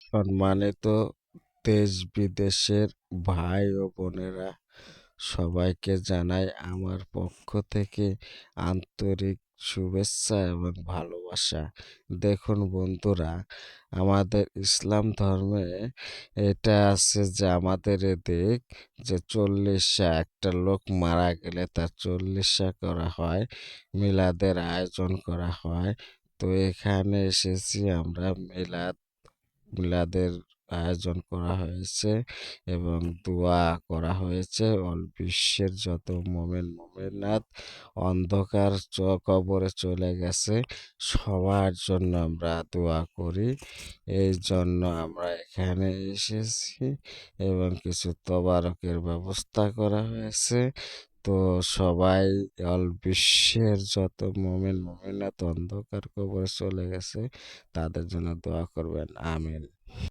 সম্মানিত দেশ-বিদেশের ভাই ও বোনেরা, সবাইকে জানাই আমার পক্ষ থেকে আন্তরিক শুভেচ্ছা এবং ভালোবাসা। দেখুন বন্ধুরা, আমাদের ইসলাম ধর্মে এটা আছে যে আমাদের এদিক যে ৪০ একটা লোক মারা গেলে তার ৪০ করা হয়, মিলাদের আয়োজন করা হয়। তো এখানে এসেছি আমরা মিলাদের আয়োজন করা হয়েছে এবং দোয়া করা হয়েছে বিশ্বের যত মোমেনাত অন্ধকার কবরে চলে গেছে সবার জন্য আমরা দোয়া করি। এই জন্য আমরা এখানে এসেছি এবং কিছু তবারকের ব্যবস্থা করা হয়েছে। তো সবাই বিশ্বের যত মোমেনাত অন্ধকার কবরে চলে গেছে তাদের জন্য দোয়া করবেন। আমিন।